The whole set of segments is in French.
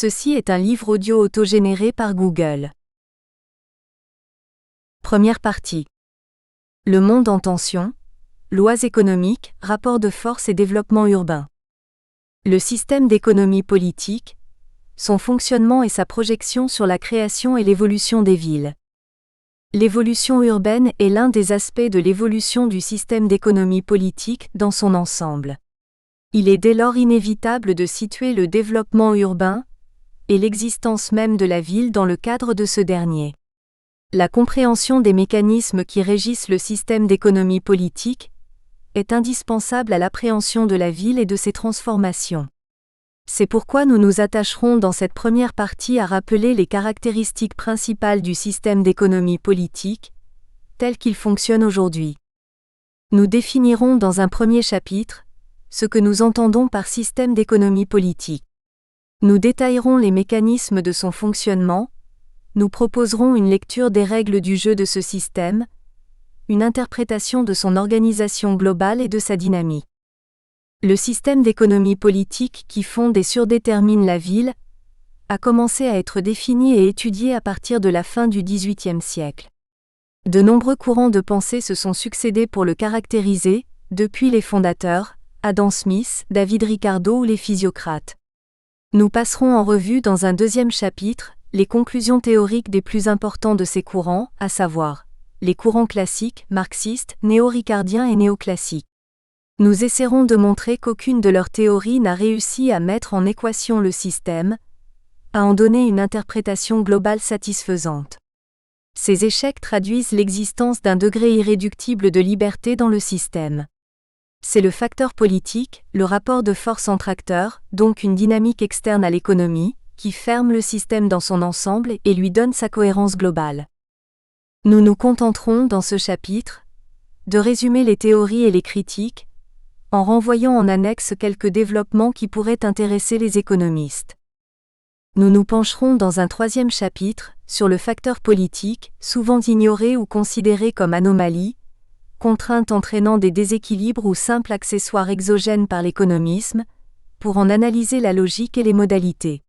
Ceci est un livre audio autogénéré par Google. Première partie. Le monde en tension, lois économiques, rapports de force et développement urbain. Le système d'économie politique, son fonctionnement et sa projection sur la création et l'évolution des villes. L'évolution urbaine est l'un des aspects de l'évolution du système d'économie politique dans son ensemble. Il est dès lors inévitable de situer le développement urbain et l'existence même de la ville dans le cadre de ce dernier. La compréhension des mécanismes qui régissent le système d'économie politique est indispensable à l'appréhension de la ville et de ses transformations. C'est pourquoi nous nous attacherons dans cette première partie à rappeler les caractéristiques principales du système d'économie politique, tel qu'il fonctionne aujourd'hui. Nous définirons dans un premier chapitre ce que nous entendons par système d'économie politique. Nous détaillerons les mécanismes de son fonctionnement, nous proposerons une lecture des règles du jeu de ce système, une interprétation de son organisation globale et de sa dynamique. Le système d'économie politique qui fonde et surdétermine la ville a commencé à être défini et étudié à partir de la fin du XVIIIe siècle. De nombreux courants de pensée se sont succédés pour le caractériser, depuis les fondateurs, Adam Smith, David Ricardo ou les physiocrates. Nous passerons en revue dans un deuxième chapitre les conclusions théoriques des plus importants de ces courants, à savoir les courants classiques, marxistes, néo-ricardiens et néoclassiques. Nous essaierons de montrer qu'aucune de leurs théories n'a réussi à mettre en équation le système, à en donner une interprétation globale satisfaisante. Ces échecs traduisent l'existence d'un degré irréductible de liberté dans le système. C'est le facteur politique, le rapport de force entre acteurs, donc une dynamique externe à l'économie, qui ferme le système dans son ensemble et lui donne sa cohérence globale. Nous nous contenterons, dans ce chapitre, de résumer les théories et les critiques, en renvoyant en annexe quelques développements qui pourraient intéresser les économistes. Nous nous pencherons dans un troisième chapitre sur le facteur politique, souvent ignoré ou considéré comme anomalie, contrainte entraînant des déséquilibres ou simple accessoire exogène par l'économisme, pour en analyser la logique et les modalités.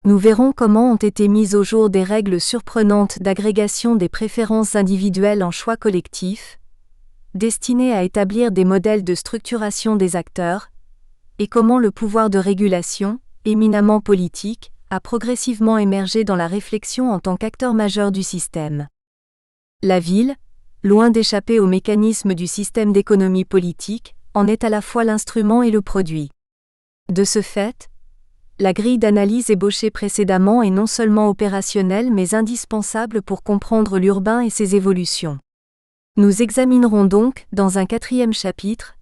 Nous verrons comment ont été mises au jour des règles surprenantes d'agrégation des préférences individuelles en choix collectifs, destinées à établir des modèles de structuration des acteurs, et comment le pouvoir de régulation, éminemment politique, a progressivement émergé dans la réflexion en tant qu'acteur majeur du système. La ville, loin d'échapper aux mécanismes du système d'économie politique, en est à la fois l'instrument et le produit. De ce fait, la grille d'analyse ébauchée précédemment est non seulement opérationnelle mais indispensable pour comprendre l'urbain et ses évolutions. Nous examinerons donc, dans un quatrième chapitre,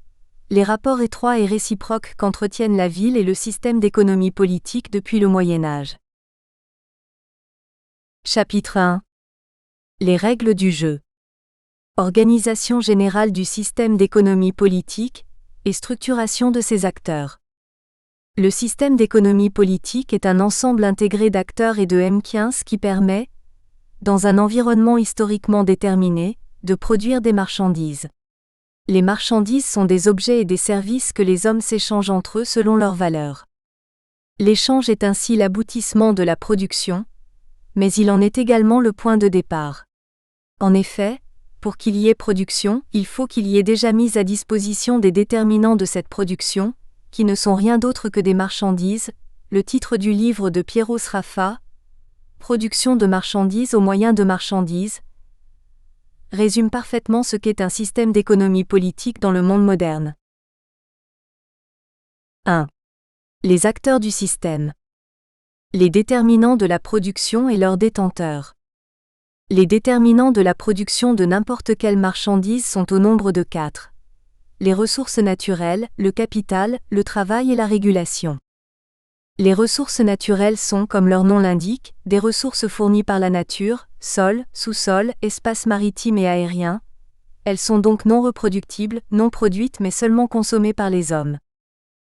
les rapports étroits et réciproques qu'entretiennent la ville et le système d'économie politique depuis le Moyen Âge. Chapitre 1. Les règles du jeu. Organisation générale du système d'économie politique et structuration de ses acteurs. Le système d'économie politique est un ensemble intégré d'acteurs et de mécanismes qui permet, dans un environnement historiquement déterminé, de produire des marchandises. Les marchandises sont des objets et des services que les hommes s'échangent entre eux selon leur valeur. L'échange est ainsi l'aboutissement de la production, mais il en est également le point de départ. En effet, pour qu'il y ait production, il faut qu'il y ait déjà mis à disposition des déterminants de cette production, qui ne sont rien d'autre que des marchandises. Le titre du livre de Piero Sraffa, Production de marchandises au moyen de marchandises, résume parfaitement ce qu'est un système d'économie politique dans le monde moderne. 1. Les acteurs du système. Les déterminants de la production et leurs détenteurs. Les déterminants de la production de n'importe quelle marchandise sont au nombre de 4. Les ressources naturelles, le capital, le travail et la régulation. Les ressources naturelles sont, comme leur nom l'indique, des ressources fournies par la nature, sol, sous-sol, espace maritime et aérien. Elles sont donc non reproductibles, non produites mais seulement consommées par les hommes.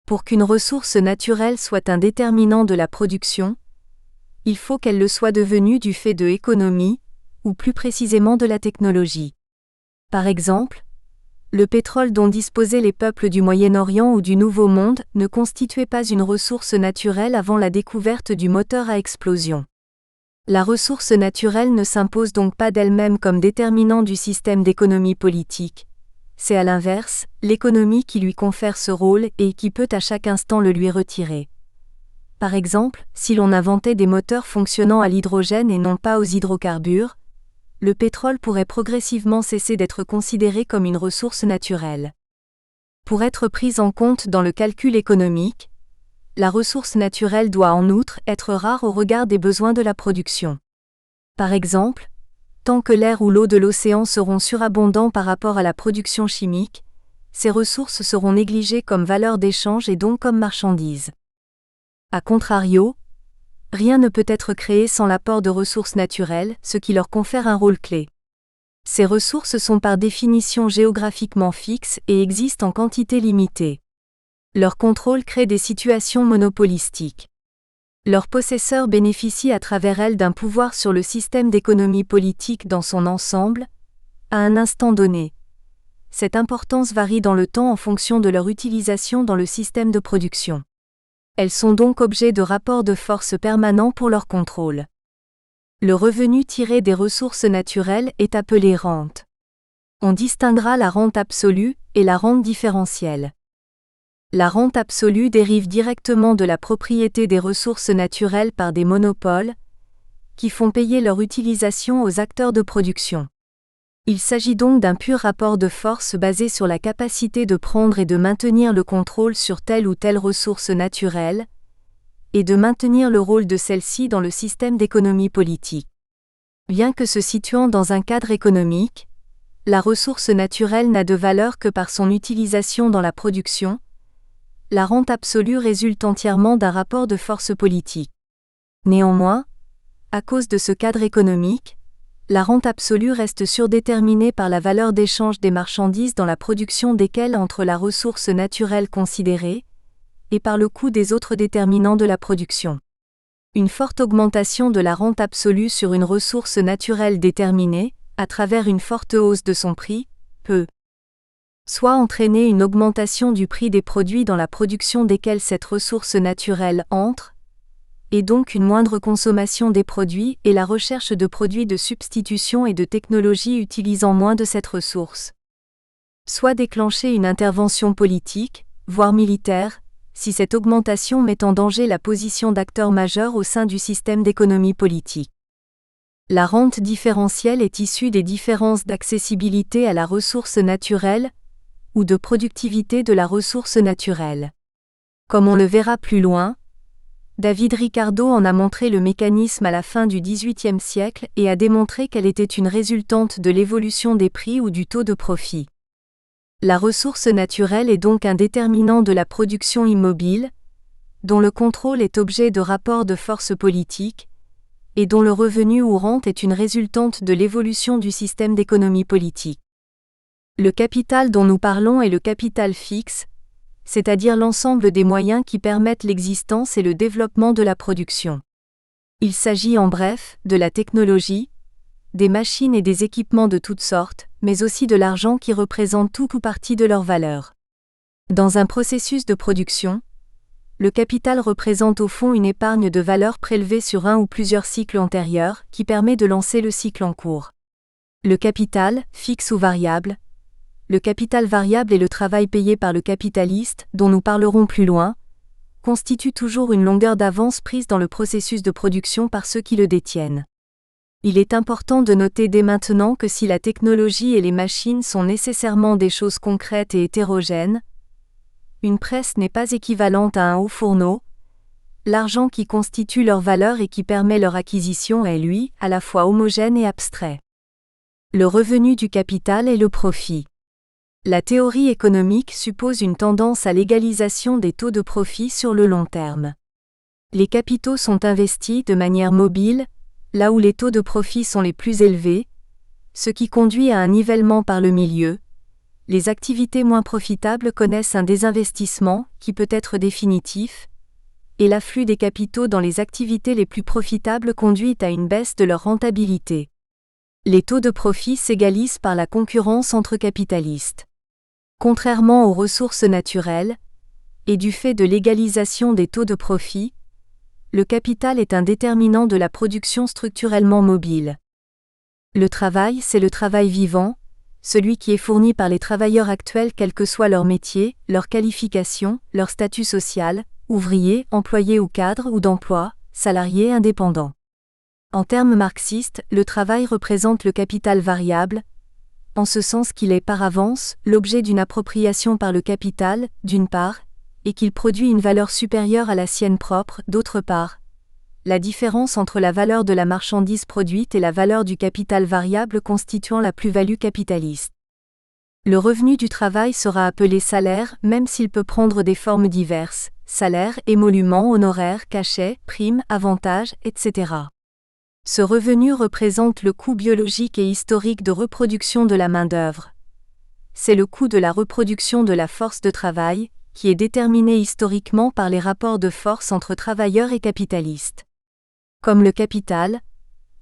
Pour qu'une ressource naturelle soit un déterminant de la production, il faut qu'elle le soit devenue du fait de l'économie, ou plus précisément de la technologie. Par exemple, Le pétrole dont disposaient les peuples du Moyen-Orient ou du Nouveau Monde ne constituait pas une ressource naturelle avant la découverte du moteur à explosion. La ressource naturelle ne s'impose donc pas d'elle-même comme déterminant du système d'économie politique. C'est à l'inverse, l'économie qui lui confère ce rôle et qui peut à chaque instant le lui retirer. Par exemple, si l'on inventait des moteurs fonctionnant à l'hydrogène et non pas aux hydrocarbures, le pétrole pourrait progressivement cesser d'être considéré comme une ressource naturelle. Pour être prise en compte dans le calcul économique, la ressource naturelle doit en outre être rare au regard des besoins de la production. Par exemple, tant que l'air ou l'eau de l'océan seront surabondants par rapport à la production chimique, ces ressources seront négligées comme valeur d'échange et donc comme marchandises. A contrario, rien ne peut être créé sans l'apport de ressources naturelles, ce qui leur confère un rôle clé. Ces ressources sont par définition géographiquement fixes et existent en quantité limitée. Leur contrôle crée des situations monopolistiques. Leurs possesseurs bénéficient à travers elles d'un pouvoir sur le système d'économie politique dans son ensemble, à un instant donné. Cette importance varie dans le temps en fonction de leur utilisation dans le système de production. Elles sont donc objets de rapports de force permanents pour leur contrôle. Le revenu tiré des ressources naturelles est appelé rente. On distinguera la rente absolue et la rente différentielle. La rente absolue dérive directement de la propriété des ressources naturelles par des monopoles, qui font payer leur utilisation aux acteurs de production. Il s'agit donc d'un pur rapport de force basé sur la capacité de prendre et de maintenir le contrôle sur telle ou telle ressource naturelle, et de maintenir le rôle de celle-ci dans le système d'économie politique. Bien que se situant dans un cadre économique, la ressource naturelle n'a de valeur que par son utilisation dans la production. La rente absolue résulte entièrement d'un rapport de force politique. Néanmoins, à cause de ce cadre économique, la rente absolue reste surdéterminée par la valeur d'échange des marchandises dans la production desquelles entre la ressource naturelle considérée, et par le coût des autres déterminants de la production. Une forte augmentation de la rente absolue sur une ressource naturelle déterminée, à travers une forte hausse de son prix, peut soit entraîner une augmentation du prix des produits dans la production desquels cette ressource naturelle entre, et donc une moindre consommation des produits et la recherche de produits de substitution et de technologies utilisant moins de cette ressource. Soit déclencher une intervention politique, voire militaire, si cette augmentation met en danger la position d'acteurs majeurs au sein du système d'économie politique. La rente différentielle est issue des différences d'accessibilité à la ressource naturelle, ou de productivité de la ressource naturelle. Comme on le verra plus loin, David Ricardo en a montré le mécanisme à la fin du XVIIIe siècle et a démontré qu'elle était une résultante de l'évolution des prix ou du taux de profit. La ressource naturelle est donc un déterminant de la production immobile, dont le contrôle est objet de rapports de force politique, et dont le revenu ou rente est une résultante de l'évolution du système d'économie politique. Le capital dont nous parlons est le capital fixe, c'est-à-dire l'ensemble des moyens qui permettent l'existence et le développement de la production. Il s'agit en bref de la technologie, des machines et des équipements de toutes sortes, mais aussi de l'argent qui représente tout ou partie de leur valeur. Dans un processus de production, le capital représente au fond une épargne de valeur prélevée sur un ou plusieurs cycles antérieurs qui permet de lancer le cycle en cours. Le capital, fixe ou variable. Le capital variable et le travail payé par le capitaliste, dont nous parlerons plus loin, constituent toujours une longueur d'avance prise dans le processus de production par ceux qui le détiennent. Il est important de noter dès maintenant que si la technologie et les machines sont nécessairement des choses concrètes et hétérogènes, une presse n'est pas équivalente à un haut fourneau, l'argent qui constitue leur valeur et qui permet leur acquisition est, lui, à la fois homogène et abstrait. Le revenu du capital est le profit. La théorie économique suppose une tendance à l'égalisation des taux de profit sur le long terme. Les capitaux sont investis de manière mobile, là où les taux de profit sont les plus élevés, ce qui conduit à un nivellement par le milieu. Les activités moins profitables connaissent un désinvestissement, qui peut être définitif, et l'afflux des capitaux dans les activités les plus profitables conduit à une baisse de leur rentabilité. Les taux de profit s'égalisent par la concurrence entre capitalistes. Contrairement aux ressources naturelles, et du fait de l'égalisation des taux de profit, le capital est un déterminant de la production structurellement mobile. Le travail, c'est le travail vivant, celui qui est fourni par les travailleurs actuels quel que soit leur métier, leur qualification, leur statut social, ouvrier, employé ou cadre ou d'emploi, salarié indépendant. En termes marxistes, le travail représente le capital variable, en ce sens qu'il est par avance l'objet d'une appropriation par le capital, d'une part, et qu'il produit une valeur supérieure à la sienne propre, d'autre part. La différence entre la valeur de la marchandise produite et la valeur du capital variable constituant la plus-value capitaliste. Le revenu du travail sera appelé salaire, même s'il peut prendre des formes diverses, salaire, émolument, honoraire, cachet, prime, avantage, etc. Ce revenu représente le coût biologique et historique de reproduction de la main-d'œuvre. C'est le coût de la reproduction de la force de travail, qui est déterminé historiquement par les rapports de force entre travailleurs et capitalistes. Comme le capital,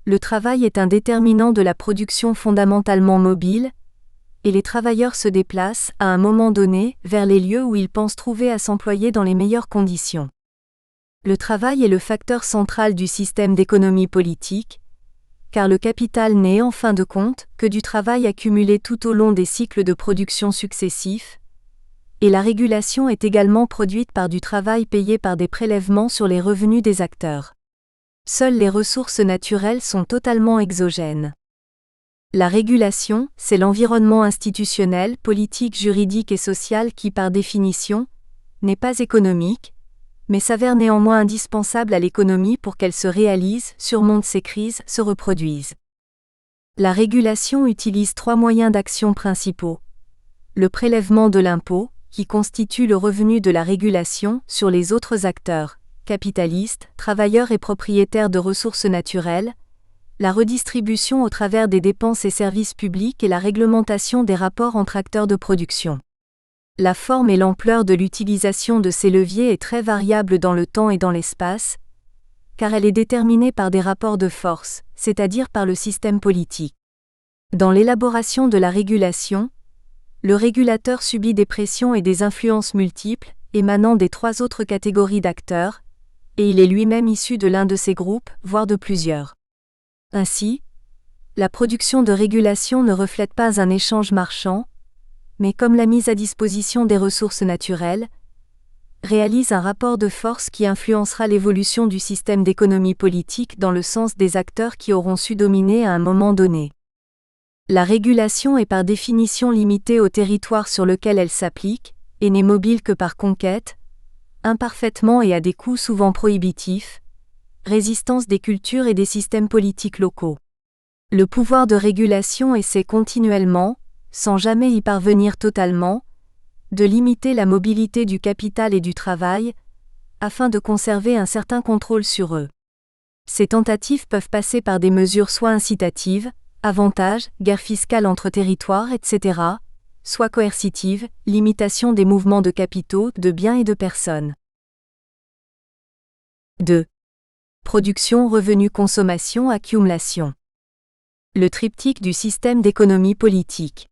le travail est un déterminant de la production fondamentalement mobile, et les travailleurs se déplacent, à un moment donné, vers les lieux où ils pensent trouver à s'employer dans les meilleures conditions. Le travail est le facteur central du système d'économie politique, car le capital n'est en fin de compte que du travail accumulé tout au long des cycles de production successifs, et la régulation est également produite par du travail payé par des prélèvements sur les revenus des acteurs. Seules les ressources naturelles sont totalement exogènes. La régulation, c'est l'environnement institutionnel, politique, juridique et social qui, par définition, n'est pas économique, mais s'avère néanmoins indispensable à l'économie pour qu'elle se réalise, surmonte ses crises, se reproduise. La régulation utilise 3 moyens d'action principaux. Le prélèvement de l'impôt, qui constitue le revenu de la régulation, sur les autres acteurs, capitalistes, travailleurs et propriétaires de ressources naturelles, la redistribution au travers des dépenses et services publics et la réglementation des rapports entre acteurs de production. La forme et l'ampleur de l'utilisation de ces leviers est très variable dans le temps et dans l'espace, car elle est déterminée par des rapports de force, c'est-à-dire par le système politique. Dans l'élaboration de la régulation, le régulateur subit des pressions et des influences multiples, émanant des 3 autres catégories d'acteurs, et il est lui-même issu de l'un de ces groupes, voire de plusieurs. Ainsi, la production de régulation ne reflète pas un échange marchand, mais comme la mise à disposition des ressources naturelles, réalise un rapport de force qui influencera l'évolution du système d'économie politique dans le sens des acteurs qui auront su dominer à un moment donné. La régulation est par définition limitée au territoire sur lequel elle s'applique, et n'est mobile que par conquête, imparfaitement et à des coûts souvent prohibitifs, résistance des cultures et des systèmes politiques locaux. Le pouvoir de régulation essaie continuellement, sans jamais y parvenir totalement, de limiter la mobilité du capital et du travail, afin de conserver un certain contrôle sur eux. Ces tentatives peuvent passer par des mesures soit incitatives, avantages, guerre fiscale entre territoires, etc., soit coercitives, limitation des mouvements de capitaux, de biens et de personnes. 2. Production, revenu, consommation, accumulation. Le triptyque du système d'économie politique.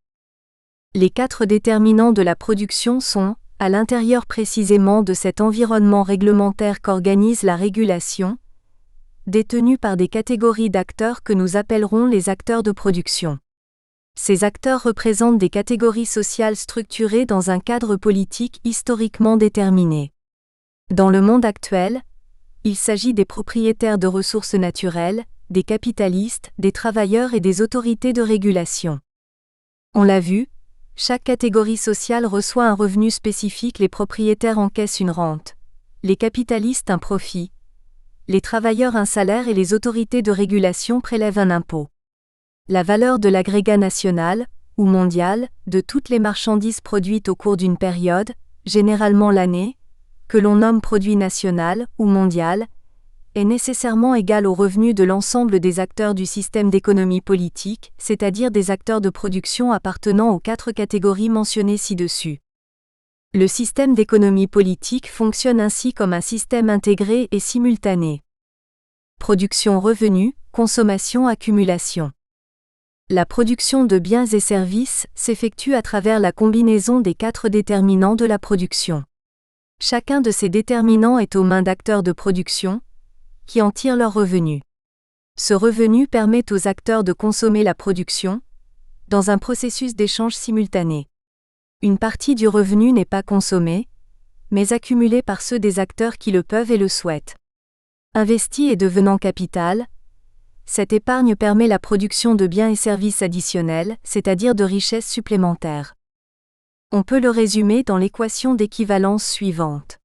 Les 4 déterminants de la production sont, à l'intérieur précisément de cet environnement réglementaire qu'organise la régulation, détenus par des catégories d'acteurs que nous appellerons les acteurs de production. Ces acteurs représentent des catégories sociales structurées dans un cadre politique historiquement déterminé. Dans le monde actuel, il s'agit des propriétaires de ressources naturelles, des capitalistes, des travailleurs et des autorités de régulation. On l'a vu, chaque catégorie sociale reçoit un revenu spécifique, les propriétaires encaissent une rente, les capitalistes un profit, les travailleurs un salaire et les autorités de régulation prélèvent un impôt. La valeur de l'agrégat national, ou mondial, de toutes les marchandises produites au cours d'une période, généralement l'année, que l'on nomme produit national ou mondial, est nécessairement égale au revenu de l'ensemble des acteurs du système d'économie politique, c'est-à-dire des acteurs de production appartenant aux 4 catégories mentionnées ci-dessus. Le système d'économie politique fonctionne ainsi comme un système intégré et simultané. Production, revenu, consommation, accumulation. La production de biens et services s'effectue à travers la combinaison des 4 déterminants de la production. Chacun de ces déterminants est aux mains d'acteurs de production, qui en tirent leurs revenus. Ce revenu permet aux acteurs de consommer la production, dans un processus d'échange simultané. Une partie du revenu n'est pas consommée, mais accumulée par ceux des acteurs qui le peuvent et le souhaitent. Investie et devenant capital, cette épargne permet la production de biens et services additionnels, c'est-à-dire de richesses supplémentaires. On peut le résumer dans l'équation d'équivalence suivante.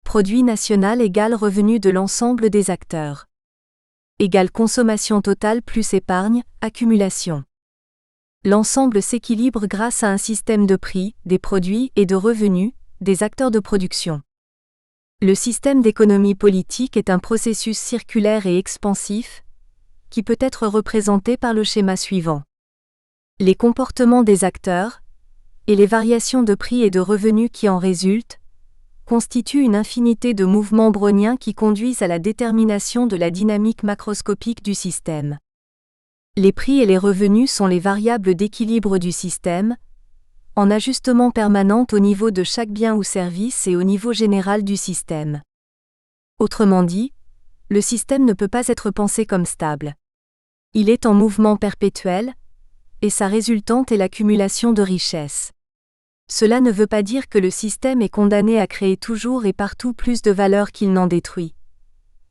Produit national égale revenu de l'ensemble des acteurs. Égale consommation totale plus épargne, accumulation. L'ensemble s'équilibre grâce à un système de prix, des produits et de revenus, des acteurs de production. Le système d'économie politique est un processus circulaire et expansif, qui peut être représenté par le schéma suivant. Les comportements des acteurs, et les variations de prix et de revenus qui en résultent, constituent une infinité de mouvements browniens qui conduisent à la détermination de la dynamique macroscopique du système. Les prix et les revenus sont les variables d'équilibre du système, en ajustement permanent au niveau de chaque bien ou service et au niveau général du système. Autrement dit, le système ne peut pas être pensé comme stable. Il est en mouvement perpétuel, et sa résultante est l'accumulation de richesses. Cela ne veut pas dire que le système est condamné à créer toujours et partout plus de valeur qu'il n'en détruit.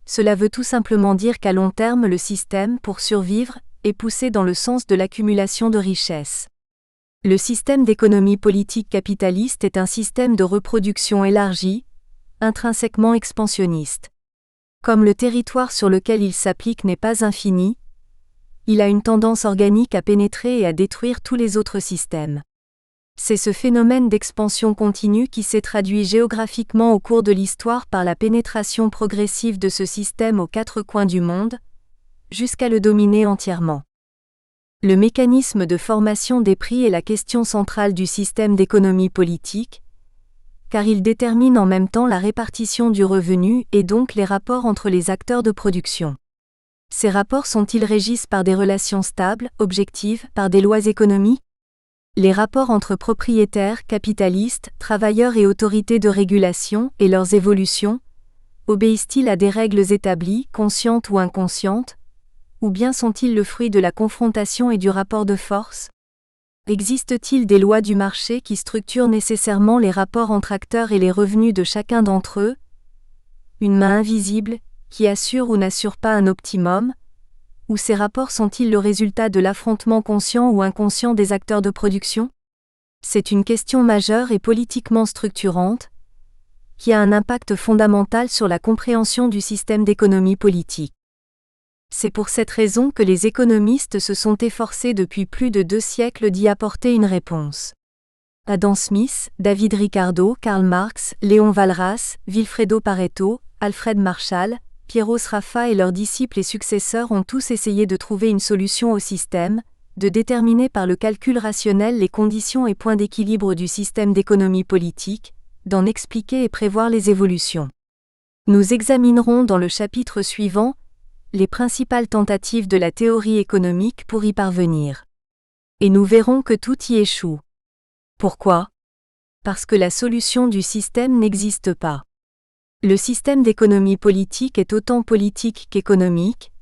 Cela veut tout simplement dire qu'à long terme le système, pour survivre, est poussé dans le sens de l'accumulation de richesses. Le système d'économie politique capitaliste est un système de reproduction élargi, intrinsèquement expansionniste. Comme le territoire sur lequel il s'applique n'est pas infini, il a une tendance organique à pénétrer et à détruire tous les autres systèmes. C'est ce phénomène d'expansion continue qui s'est traduit géographiquement au cours de l'histoire par la pénétration progressive de ce système aux 4 coins du monde, jusqu'à le dominer entièrement. Le mécanisme de formation des prix est la question centrale du système d'économie politique, car il détermine en même temps la répartition du revenu et donc les rapports entre les acteurs de production. Ces rapports sont-ils régis par des relations stables, objectives, par des lois économiques ? Les rapports entre propriétaires, capitalistes, travailleurs et autorités de régulation, et leurs évolutions, obéissent-ils à des règles établies, conscientes ou inconscientes ? Ou bien sont-ils le fruit de la confrontation et du rapport de force ? Existe-t-il des lois du marché qui structurent nécessairement les rapports entre acteurs et les revenus de chacun d'entre eux ? Une main invisible, qui assure ou n'assure pas un optimum ? Ou ces rapports sont-ils le résultat de l'affrontement conscient ou inconscient des acteurs de production ? C'est une question majeure et politiquement structurante, qui a un impact fondamental sur la compréhension du système d'économie politique. C'est pour cette raison que les économistes se sont efforcés depuis plus de 2 siècles d'y apporter une réponse. Adam Smith, David Ricardo, Karl Marx, Léon Walras, Vilfredo Pareto, Alfred Marshall, Piero Sraffa et leurs disciples et successeurs ont tous essayé de trouver une solution au système, de déterminer par le calcul rationnel les conditions et points d'équilibre du système d'économie politique, d'en expliquer et prévoir les évolutions. Nous examinerons dans le chapitre suivant les principales tentatives de la théorie économique pour y parvenir. Et nous verrons que tout y échoue. Pourquoi ? Parce que la solution du système n'existe pas. Le système d'économie politique est autant politique qu'économique,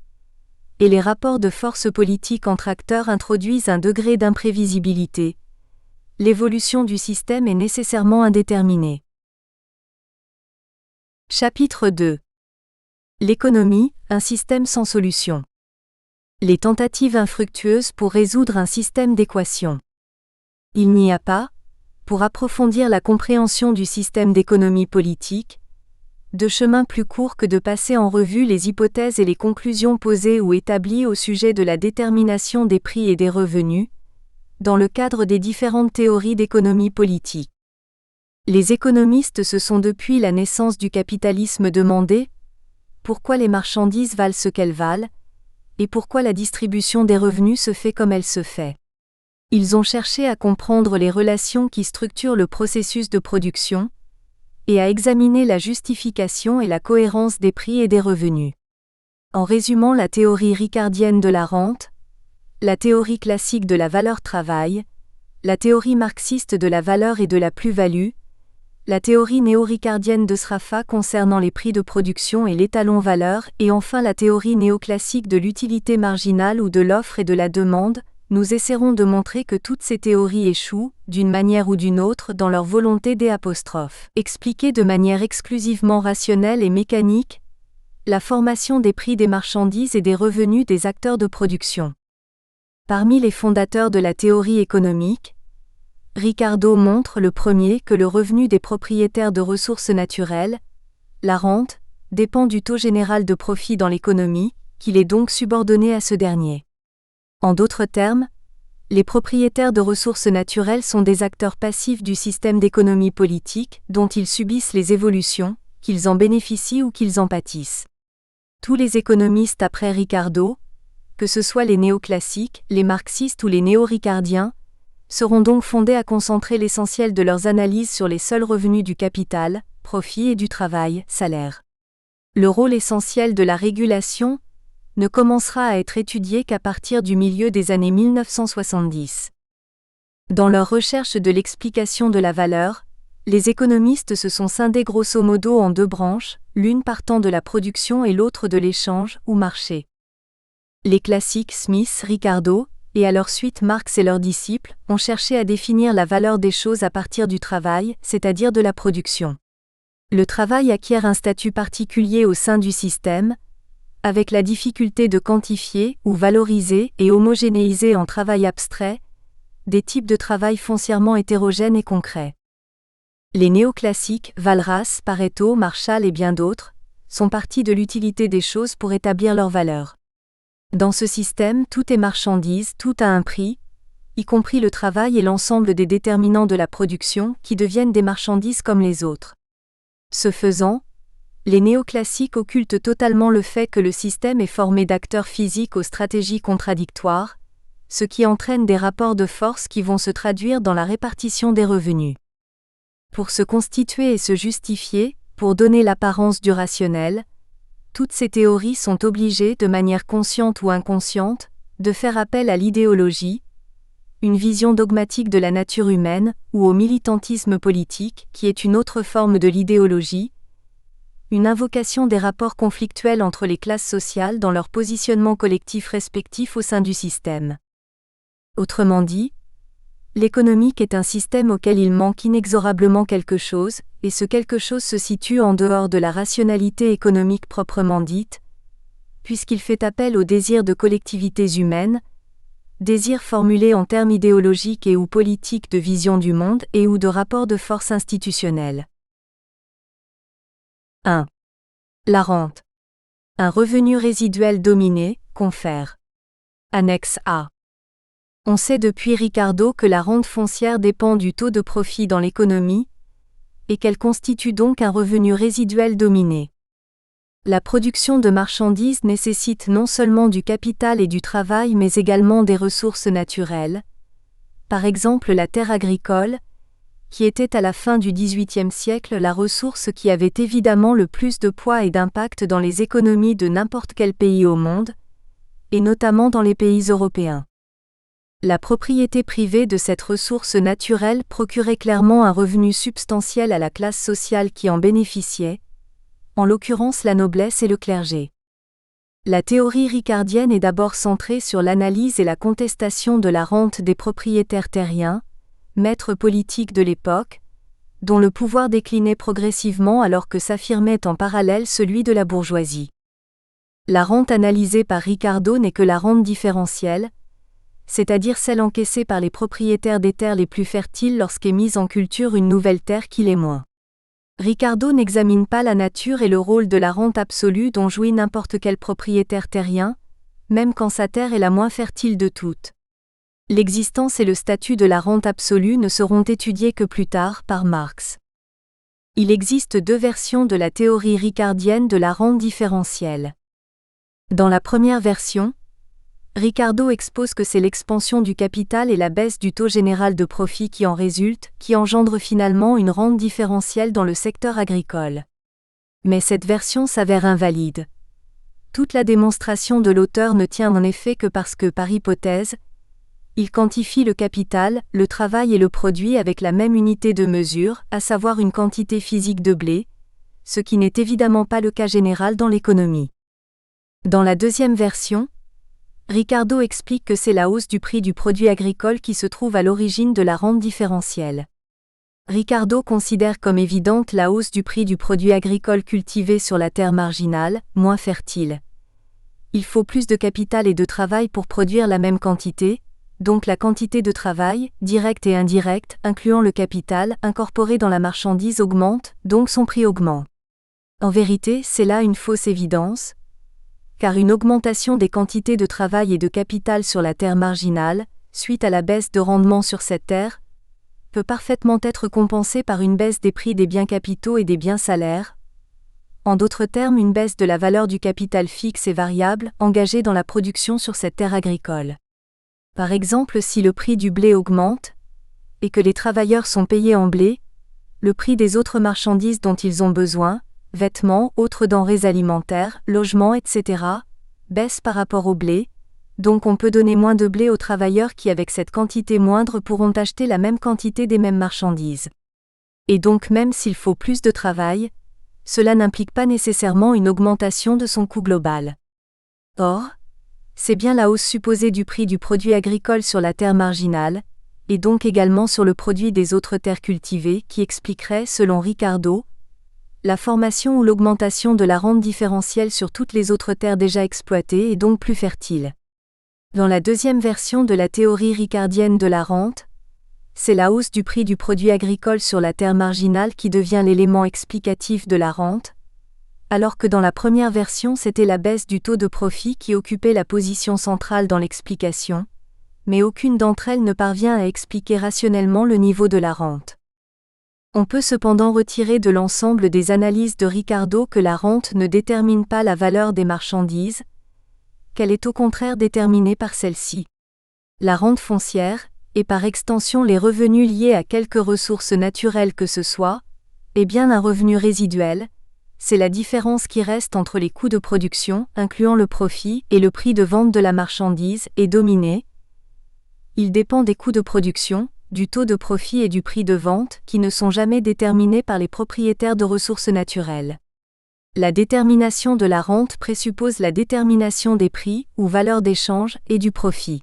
et les rapports de force politique entre acteurs introduisent un degré d'imprévisibilité. L'évolution du système est nécessairement indéterminée. Chapitre 2. L'économie, un système sans solution. Les tentatives infructueuses pour résoudre un système d'équations. Il n'y a pas, pour approfondir la compréhension du système d'économie politique, de chemin plus court que de passer en revue les hypothèses et les conclusions posées ou établies au sujet de la détermination des prix et des revenus, dans le cadre des différentes théories d'économie politique. Les économistes se sont depuis la naissance du capitalisme demandé pourquoi les marchandises valent ce qu'elles valent, et pourquoi la distribution des revenus se fait comme elle se fait. Ils ont cherché à comprendre les relations qui structurent le processus de production, et à examiner la justification et la cohérence des prix et des revenus. En résumant la théorie ricardienne de la rente, la théorie classique de la valeur travail, la théorie marxiste de la valeur et de la plus-value, la théorie néo-ricardienne de Sraffa concernant les prix de production et l'étalon valeur, et enfin la théorie néoclassique de l'utilité marginale ou de l'offre et de la demande. Nous essaierons de montrer que toutes ces théories échouent, d'une manière ou d'une autre, dans leur volonté d'expliquer de manière exclusivement rationnelle et mécanique la formation des prix des marchandises et des revenus des acteurs de production. Parmi les fondateurs de la théorie économique, Ricardo montre le premier que le revenu des propriétaires de ressources naturelles, la rente, dépend du taux général de profit dans l'économie, qu'il est donc subordonné à ce dernier. En d'autres termes, les propriétaires de ressources naturelles sont des acteurs passifs du système d'économie politique dont ils subissent les évolutions, qu'ils en bénéficient ou qu'ils en pâtissent. Tous les économistes après Ricardo, que ce soit les néoclassiques, les marxistes ou les néo-ricardiens, seront donc fondés à concentrer l'essentiel de leurs analyses sur les seuls revenus du capital, profit et du travail, salaire. Le rôle essentiel de la régulation ne commencera à être étudié qu'à partir du milieu des années 1970. Dans leur recherche de l'explication de la valeur, les économistes se sont scindés grosso modo en deux branches, l'une partant de la production et l'autre de l'échange ou marché. Les classiques Smith, Ricardo, et à leur suite Marx et leurs disciples, ont cherché à définir la valeur des choses à partir du travail, c'est-à-dire de la production. Le travail acquiert un statut particulier au sein du système, avec la difficulté de quantifier ou valoriser et homogénéiser en travail abstrait des types de travail foncièrement hétérogènes et concrets. Les néoclassiques, Walras, Pareto, Marshall et bien d'autres, sont partis de l'utilité des choses pour établir leur valeur. Dans ce système, tout est marchandise, tout a un prix, y compris le travail et l'ensemble des déterminants de la production qui deviennent des marchandises comme les autres. Ce faisant, les néoclassiques occultent totalement le fait que le système est formé d'acteurs physiques aux stratégies contradictoires, ce qui entraîne des rapports de force qui vont se traduire dans la répartition des revenus. Pour se constituer et se justifier, pour donner l'apparence du rationnel, toutes ces théories sont obligées, de manière consciente ou inconsciente, de faire appel à l'idéologie, une vision dogmatique de la nature humaine, ou au militantisme politique, qui est une autre forme de l'idéologie, une invocation des rapports conflictuels entre les classes sociales dans leur positionnement collectif respectif au sein du système. Autrement dit, l'économique est un système auquel il manque inexorablement quelque chose, et ce quelque chose se situe en dehors de la rationalité économique proprement dite, puisqu'il fait appel au désir de collectivités humaines, désir formulé en termes idéologiques et ou politiques de vision du monde et ou de rapports de force institutionnels. 1. La rente. Un revenu résiduel dominé, confère. Annexe A. On sait depuis Ricardo que la rente foncière dépend du taux de profit dans l'économie, et qu'elle constitue donc un revenu résiduel dominé. La production de marchandises nécessite non seulement du capital et du travail mais également des ressources naturelles, par exemple la terre agricole, qui était à la fin du XVIIIe siècle la ressource qui avait évidemment le plus de poids et d'impact dans les économies de n'importe quel pays au monde, et notamment dans les pays européens. La propriété privée de cette ressource naturelle procurait clairement un revenu substantiel à la classe sociale qui en bénéficiait, en l'occurrence la noblesse et le clergé. La théorie ricardienne est d'abord centrée sur l'analyse et la contestation de la rente des propriétaires terriens, maîtres politiques de l'époque, dont le pouvoir déclinait progressivement alors que s'affirmait en parallèle celui de la bourgeoisie. La rente analysée par Ricardo n'est que la rente différentielle, c'est-à-dire celle encaissée par les propriétaires des terres les plus fertiles lorsqu'est mise en culture une nouvelle terre qui l'est moins. Ricardo n'examine pas la nature et le rôle de la rente absolue dont jouit n'importe quel propriétaire terrien, même quand sa terre est la moins fertile de toutes. L'existence et le statut de la rente absolue ne seront étudiés que plus tard par Marx. Il existe deux versions de la théorie ricardienne de la rente différentielle. Dans la première version, Ricardo expose que c'est l'expansion du capital et la baisse du taux général de profit qui en résulte, qui engendre finalement une rente différentielle dans le secteur agricole. Mais cette version s'avère invalide. Toute la démonstration de l'auteur ne tient en effet que parce que, par hypothèse, il quantifie le capital, le travail et le produit avec la même unité de mesure, à savoir une quantité physique de blé, ce qui n'est évidemment pas le cas général dans l'économie. Dans la deuxième version, Ricardo explique que c'est la hausse du prix du produit agricole qui se trouve à l'origine de la rente différentielle. Ricardo considère comme évidente la hausse du prix du produit agricole cultivé sur la terre marginale, moins fertile. Il faut plus de capital et de travail pour produire la même quantité, donc la quantité de travail, direct et indirect, incluant le capital, incorporé dans la marchandise augmente, donc son prix augmente. En vérité, c'est là une fausse évidence, car une augmentation des quantités de travail et de capital sur la terre marginale, suite à la baisse de rendement sur cette terre, peut parfaitement être compensée par une baisse des prix des biens capitaux et des biens salaires. En d'autres termes, une baisse de la valeur du capital fixe et variable engagé dans la production sur cette terre agricole. Par exemple, si le prix du blé augmente, et que les travailleurs sont payés en blé, le prix des autres marchandises dont ils ont besoin, vêtements, autres denrées alimentaires, logements, etc., baisse par rapport au blé, donc on peut donner moins de blé aux travailleurs qui avec cette quantité moindre pourront acheter la même quantité des mêmes marchandises. Et donc même s'il faut plus de travail, cela n'implique pas nécessairement une augmentation de son coût global. Or, c'est bien la hausse supposée du prix du produit agricole sur la terre marginale, et donc également sur le produit des autres terres cultivées qui expliquerait, selon Ricardo, la formation ou l'augmentation de la rente différentielle sur toutes les autres terres déjà exploitées et donc plus fertiles. Dans la deuxième version de la théorie ricardienne de la rente, c'est la hausse du prix du produit agricole sur la terre marginale qui devient l'élément explicatif de la rente, alors que dans la première version c'était la baisse du taux de profit qui occupait la position centrale dans l'explication, mais aucune d'entre elles ne parvient à expliquer rationnellement le niveau de la rente. On peut cependant retirer de l'ensemble des analyses de Ricardo que la rente ne détermine pas la valeur des marchandises, qu'elle est au contraire déterminée par celle-ci. La rente foncière, et par extension les revenus liés à quelque ressource naturelle que ce soit, est bien un revenu résiduel, c'est la différence qui reste entre les coûts de production, incluant le profit, et le prix de vente de la marchandise, est dominé. Il dépend des coûts de production, du taux de profit et du prix de vente, qui ne sont jamais déterminés par les propriétaires de ressources naturelles. La détermination de la rente présuppose la détermination des prix, ou valeur d'échange, et du profit.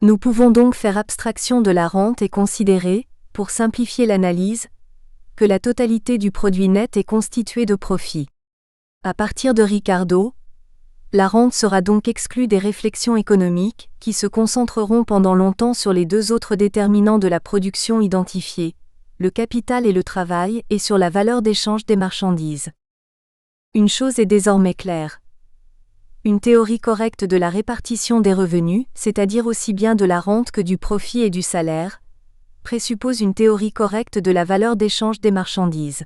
Nous pouvons donc faire abstraction de la rente et considérer, pour simplifier l'analyse, que la totalité du produit net est constituée de profit. À partir de Ricardo, la rente sera donc exclue des réflexions économiques, qui se concentreront pendant longtemps sur les deux autres déterminants de la production identifiés, le capital et le travail, et sur la valeur d'échange des marchandises. Une chose est désormais claire. Une théorie correcte de la répartition des revenus, c'est-à-dire aussi bien de la rente que du profit et du salaire, présuppose une théorie correcte de la valeur d'échange des marchandises.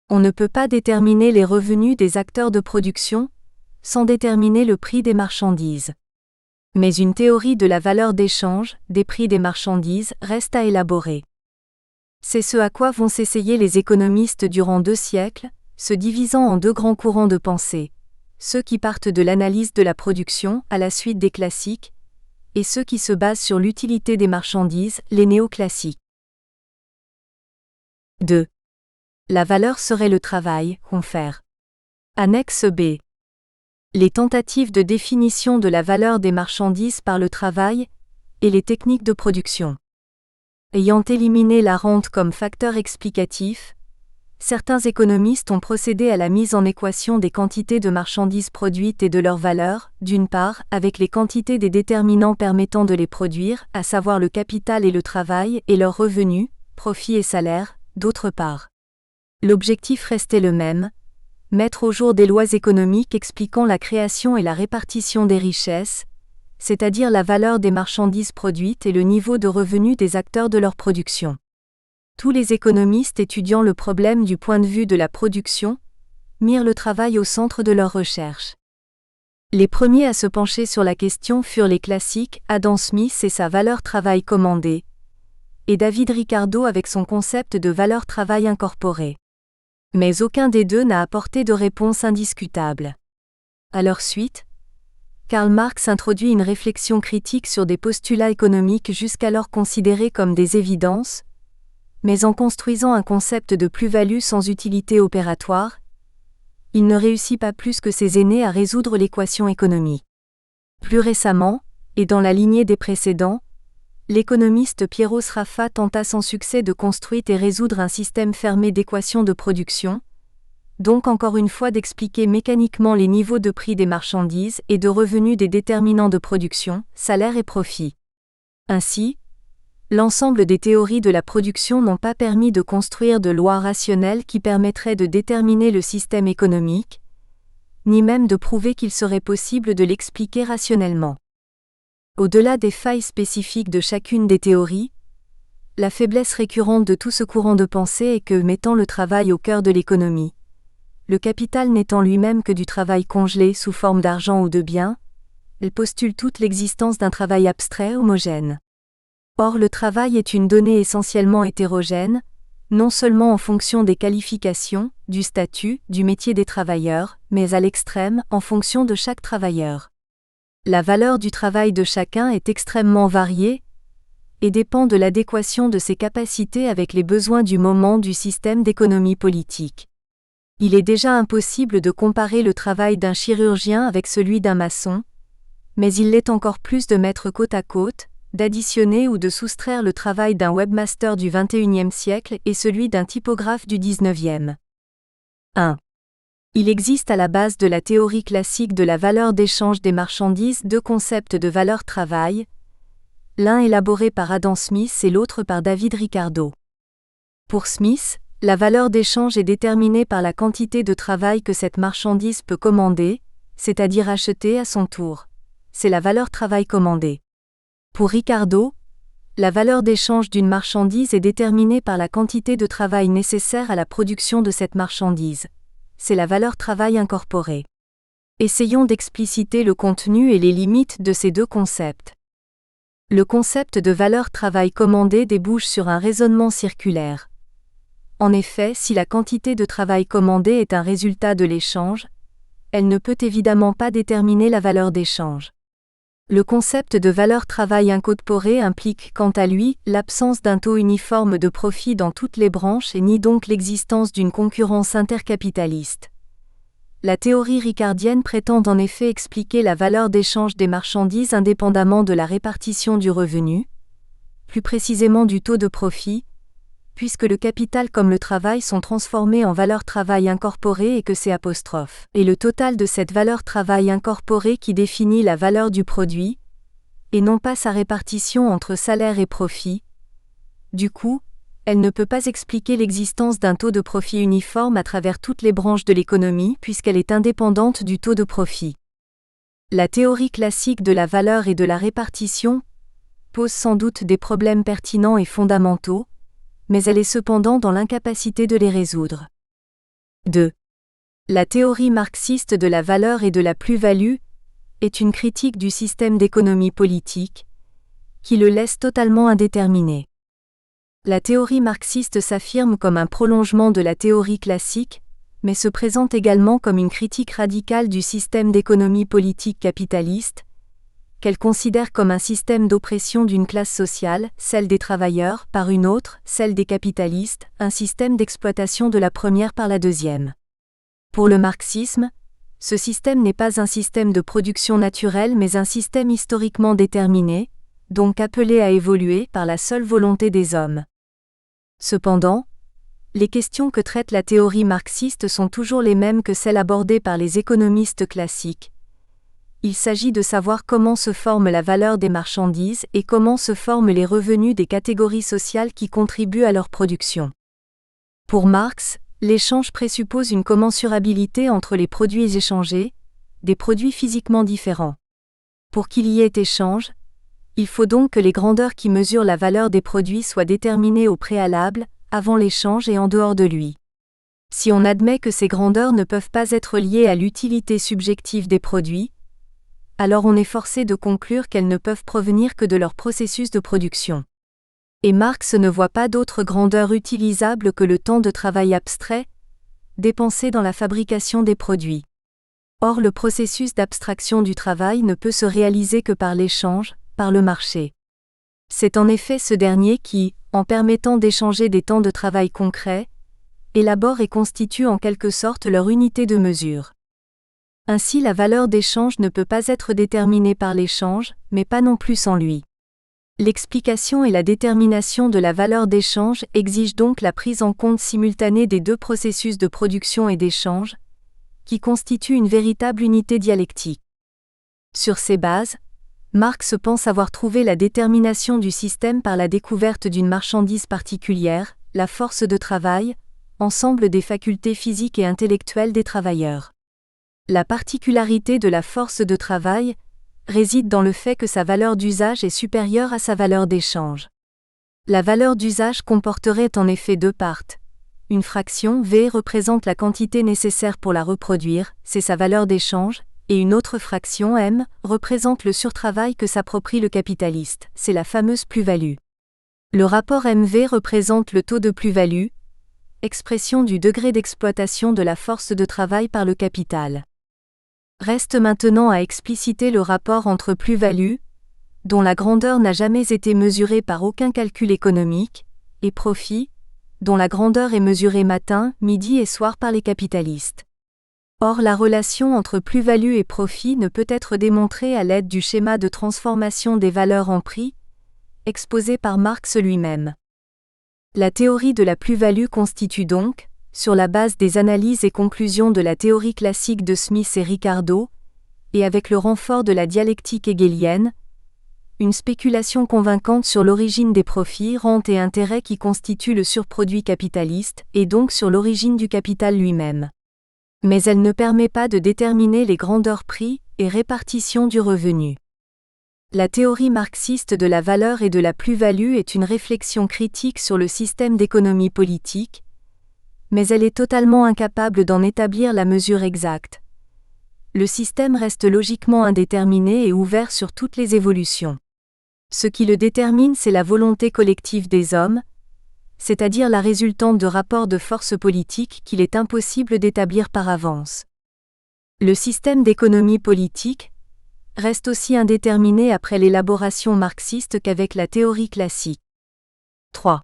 On ne peut pas déterminer les revenus des acteurs de production sans déterminer le prix des marchandises. Mais une théorie de la valeur d'échange, des prix des marchandises, reste à élaborer. C'est ce à quoi vont s'essayer les économistes durant 2 siècles, se divisant en 2 grands courants de pensée, ceux qui partent de l'analyse de la production à la suite des classiques, et ceux qui se basent sur l'utilité des marchandises, les néoclassiques. 2. La valeur serait le travail, confère. Annexe B. Les tentatives de définition de la valeur des marchandises par le travail et les techniques de production. Ayant éliminé la rente comme facteur explicatif, certains économistes ont procédé à la mise en équation des quantités de marchandises produites et de leur valeur, d'une part, avec les quantités des déterminants permettant de les produire, à savoir le capital et le travail, et leurs revenus, profits et salaires, d'autre part. L'objectif restait le même, mettre au jour des lois économiques expliquant la création et la répartition des richesses, c'est-à-dire la valeur des marchandises produites et le niveau de revenus des acteurs de leur production. Tous les économistes étudiant le problème du point de vue de la production mirent le travail au centre de leurs recherches. Les premiers à se pencher sur la question furent les classiques, Adam Smith et sa valeur travail commandée, et David Ricardo avec son concept de valeur travail incorporée. Mais aucun des deux n'a apporté de réponse indiscutable. À leur suite, Karl Marx introduit une réflexion critique sur des postulats économiques jusqu'alors considérés comme des évidences, mais en construisant un concept de plus-value sans utilité opératoire, il ne réussit pas plus que ses aînés à résoudre l'équation économique. Plus récemment, et dans la lignée des précédents, l'économiste Piero Sraffa tenta sans succès de construire et résoudre un système fermé d'équations de production, donc encore une fois d'expliquer mécaniquement les niveaux de prix des marchandises et de revenus des déterminants de production, salaire et profit. Ainsi, l'ensemble des théories de la production n'ont pas permis de construire de lois rationnelles qui permettraient de déterminer le système économique, ni même de prouver qu'il serait possible de l'expliquer rationnellement. Au-delà des failles spécifiques de chacune des théories, la faiblesse récurrente de tout ce courant de pensée est que, mettant le travail au cœur de l'économie, le capital n'étant lui-même que du travail congelé sous forme d'argent ou de biens, elle postule toute l'existence d'un travail abstrait homogène. Or le travail est une donnée essentiellement hétérogène, non seulement en fonction des qualifications, du statut, du métier des travailleurs, mais à l'extrême, en fonction de chaque travailleur. La valeur du travail de chacun est extrêmement variée et dépend de l'adéquation de ses capacités avec les besoins du moment du système d'économie politique. Il est déjà impossible de comparer le travail d'un chirurgien avec celui d'un maçon, mais il l'est encore plus de mettre côte à côte, d'additionner ou de soustraire le travail d'un webmaster du XXIe siècle et celui d'un typographe du XIXe. 1. Il existe à la base de la théorie classique de la valeur d'échange des marchandises deux concepts de valeur-travail, l'un élaboré par Adam Smith et l'autre par David Ricardo. Pour Smith, la valeur d'échange est déterminée par la quantité de travail que cette marchandise peut commander, c'est-à-dire acheter à son tour. C'est la valeur travail commandée. Pour Ricardo, la valeur d'échange d'une marchandise est déterminée par la quantité de travail nécessaire à la production de cette marchandise. C'est la valeur travail incorporée. Essayons d'expliciter le contenu et les limites de ces deux concepts. Le concept de valeur travail commandée débouche sur un raisonnement circulaire. En effet, si la quantité de travail commandé est un résultat de l'échange, elle ne peut évidemment pas déterminer la valeur d'échange. Le concept de valeur travail incorporée implique quant à lui l'absence d'un taux uniforme de profit dans toutes les branches et nie donc l'existence d'une concurrence intercapitaliste. La théorie ricardienne prétend en effet expliquer la valeur d'échange des marchandises indépendamment de la répartition du revenu, plus précisément du taux de profit, puisque le capital comme le travail sont transformés en valeur travail incorporée et que c'est et le total de cette valeur travail incorporée qui définit la valeur du produit, et non pas sa répartition entre salaire et profit. Du coup, elle ne peut pas expliquer l'existence d'un taux de profit uniforme à travers toutes les branches de l'économie puisqu'elle est indépendante du taux de profit. La théorie classique de la valeur et de la répartition pose sans doute des problèmes pertinents et fondamentaux, mais elle est cependant dans l'incapacité de les résoudre. 2. La théorie marxiste de la valeur et de la plus-value est une critique du système d'économie politique, qui le laisse totalement indéterminé. La théorie marxiste s'affirme comme un prolongement de la théorie classique, mais se présente également comme une critique radicale du système d'économie politique capitaliste, qu'elle considère comme un système d'oppression d'une classe sociale, celle des travailleurs, par une autre, celle des capitalistes, un système d'exploitation de la première par la deuxième. Pour le marxisme, ce système n'est pas un système de production naturelle mais un système historiquement déterminé, donc appelé à évoluer par la seule volonté des hommes. Cependant, les questions que traite la théorie marxiste sont toujours les mêmes que celles abordées par les économistes classiques. Il s'agit de savoir comment se forme la valeur des marchandises et comment se forment les revenus des catégories sociales qui contribuent à leur production. Pour Marx, l'échange présuppose une commensurabilité entre les produits échangés, des produits physiquement différents. Pour qu'il y ait échange, il faut donc que les grandeurs qui mesurent la valeur des produits soient déterminées au préalable, avant l'échange et en dehors de lui. Si on admet que ces grandeurs ne peuvent pas être liées à l'utilité subjective des produits, alors on est forcé de conclure qu'elles ne peuvent provenir que de leur processus de production. Et Marx ne voit pas d'autre grandeur utilisable que le temps de travail abstrait, dépensé dans la fabrication des produits. Or le processus d'abstraction du travail ne peut se réaliser que par l'échange, par le marché. C'est en effet ce dernier qui, en permettant d'échanger des temps de travail concrets, élabore et constitue en quelque sorte leur unité de mesure. Ainsi la valeur d'échange ne peut pas être déterminée par l'échange, mais pas non plus sans lui. L'explication et la détermination de la valeur d'échange exigent donc la prise en compte simultanée des deux processus de production et d'échange, qui constituent une véritable unité dialectique. Sur ces bases, Marx pense avoir trouvé la détermination du système par la découverte d'une marchandise particulière, la force de travail, ensemble des facultés physiques et intellectuelles des travailleurs. La particularité de la force de travail réside dans le fait que sa valeur d'usage est supérieure à sa valeur d'échange. La valeur d'usage comporterait en effet deux parts. Une fraction V représente la quantité nécessaire pour la reproduire, c'est sa valeur d'échange, et une autre fraction M représente le surtravail que s'approprie le capitaliste, c'est la fameuse plus-value. Le rapport MV représente le taux de plus-value, expression du degré d'exploitation de la force de travail par le capital. Reste maintenant à expliciter le rapport entre plus-value, dont la grandeur n'a jamais été mesurée par aucun calcul économique, et profit, dont la grandeur est mesurée matin, midi et soir par les capitalistes. Or la relation entre plus-value et profit ne peut être démontrée à l'aide du schéma de transformation des valeurs en prix, exposé par Marx lui-même. La théorie de la plus-value constitue donc, sur la base des analyses et conclusions de la théorie classique de Smith et Ricardo, et avec le renfort de la dialectique hegelienne, une spéculation convaincante sur l'origine des profits, rentes et intérêts qui constituent le surproduit capitaliste, et donc sur l'origine du capital lui-même. Mais elle ne permet pas de déterminer les grandeurs prix et répartition du revenu. La théorie marxiste de la valeur et de la plus-value est une réflexion critique sur le système d'économie politique, mais elle est totalement incapable d'en établir la mesure exacte. Le système reste logiquement indéterminé et ouvert sur toutes les évolutions. Ce qui le détermine, c'est la volonté collective des hommes, c'est-à-dire la résultante de rapports de force politique qu'il est impossible d'établir par avance. Le système d'économie politique reste aussi indéterminé après l'élaboration marxiste qu'avec la théorie classique. 3.